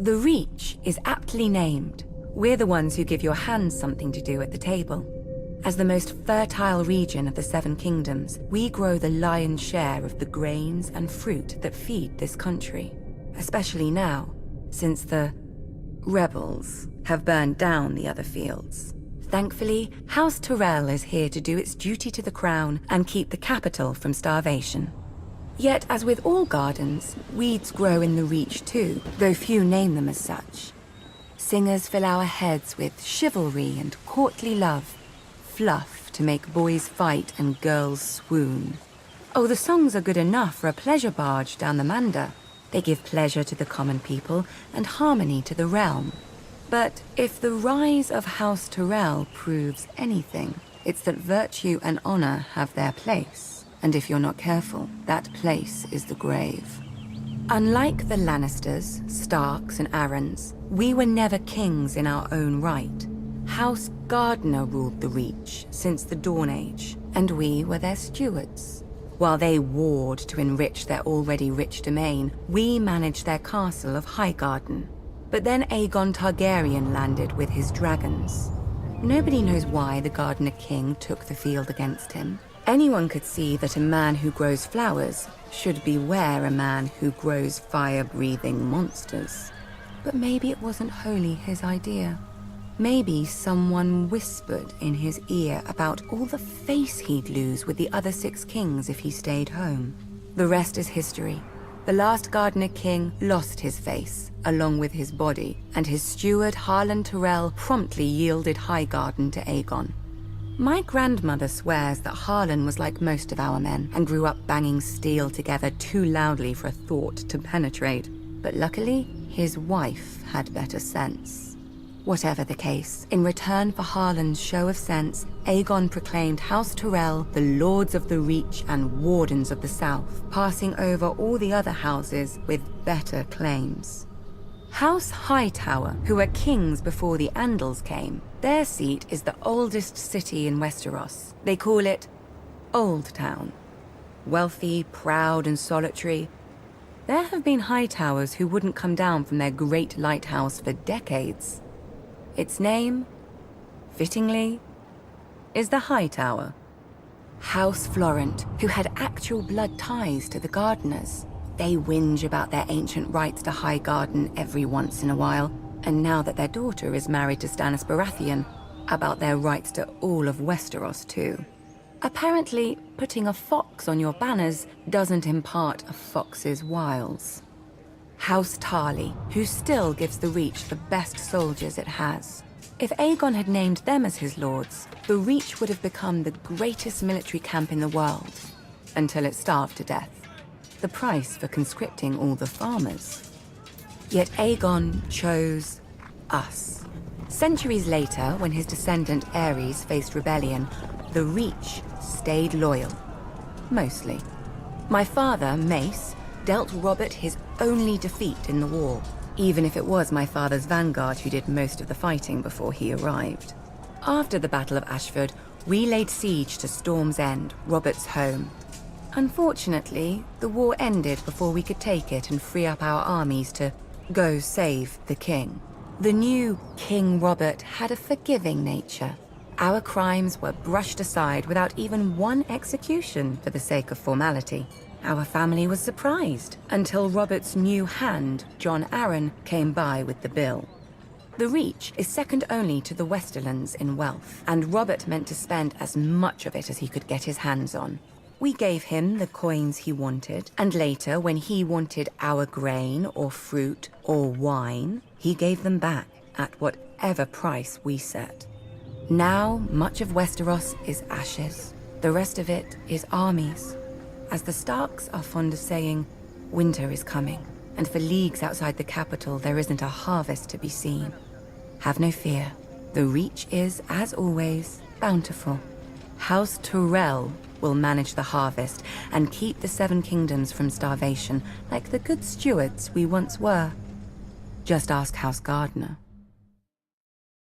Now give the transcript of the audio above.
The Reach is aptly named. We're the ones who give your hands something to do at the table. As the most fertile region of the Seven Kingdoms, we grow the lion's share of the grains and fruit that feed this country. Especially now, since the rebels have burned down the other fields. Thankfully, House Tyrell is here to do its duty to the crown and keep the capital from starvation. Yet, as with all gardens, weeds grow in the Reach too, though few name them as such. Singers fill our heads with chivalry and courtly love, fluff to make boys fight and girls swoon. Oh, the songs are good enough for a pleasure barge down the Manda. They give pleasure to the common people and harmony to the realm. But if the rise of House Tyrell proves anything, it's that virtue and honor have their place. And if you're not careful, that place is the grave. Unlike the Lannisters, Starks, and Arryns, we were never kings in our own right. House Gardner ruled the Reach since the Dawn Age, and we were their stewards. While they warred to enrich their already rich domain, we managed their castle of Highgarden. But then Aegon Targaryen landed with his dragons. Nobody knows why the Gardener King took the field against him. Anyone could see that a man who grows flowers should beware a man who grows fire-breathing monsters. But maybe it wasn't wholly his idea. Maybe someone whispered in his ear about all the face he'd lose with the other 6 kings if he stayed home. The rest is history. The last Gardener King lost his face, along with his body, and his steward Harlan Tyrell promptly yielded Highgarden to Aegon. My grandmother swears that Harlan was like most of our men and grew up banging steel together too loudly for a thought to penetrate. But luckily, his wife had better sense. Whatever the case, in return for Harlan's show of sense, Aegon proclaimed House Tyrell the Lords of the Reach and Wardens of the South, passing over all the other houses with better claims. House Hightower, who were kings before the Andals came, their seat is the oldest city in Westeros. They call it Old Town. Wealthy, proud, and solitary, there have been Hightowers who wouldn't come down from their great lighthouse for decades. Its name, fittingly, is the Hightower. House Florent, who had actual blood ties to the Gardeners. They whinge about their ancient rights to Highgarden every once in a while, and now that their daughter is married to Stannis Baratheon, about their rights to all of Westeros too. Apparently, putting a fox on your banners doesn't impart a fox's wiles. House Tarly, who still gives the Reach the best soldiers it has. If Aegon had named them as his lords, the Reach would have become the greatest military camp in the world, until it starved to death. The price for conscripting all the farmers. Yet Aegon chose us. Centuries later, when his descendant Aerys faced rebellion, the Reach stayed loyal. Mostly. My father, Mace, dealt Robert his only defeat in the war, even if it was my father's vanguard who did most of the fighting before he arrived. After the Battle of Ashford, we laid siege to Storm's End, Robert's home. Unfortunately, the war ended before we could take it and free up our armies to go save the king. The new King Robert had a forgiving nature. Our crimes were brushed aside without even one execution for the sake of formality. Our family was surprised until Robert's new hand, Jon Arryn, came by with the bill. The Reach is second only to the Westerlands in wealth, and Robert meant to spend as much of it as he could get his hands on. We gave him the coins he wanted, and later, when he wanted our grain or fruit or wine, he gave them back at whatever price we set. Now, much of Westeros is ashes. The rest of it is armies. As the Starks are fond of saying, winter is coming, and for leagues outside the capital there isn't a harvest to be seen. Have no fear. The Reach is, as always, bountiful. House Tyrell will manage the harvest and keep the Seven Kingdoms from starvation like the good stewards we once were. Just ask House Gardner.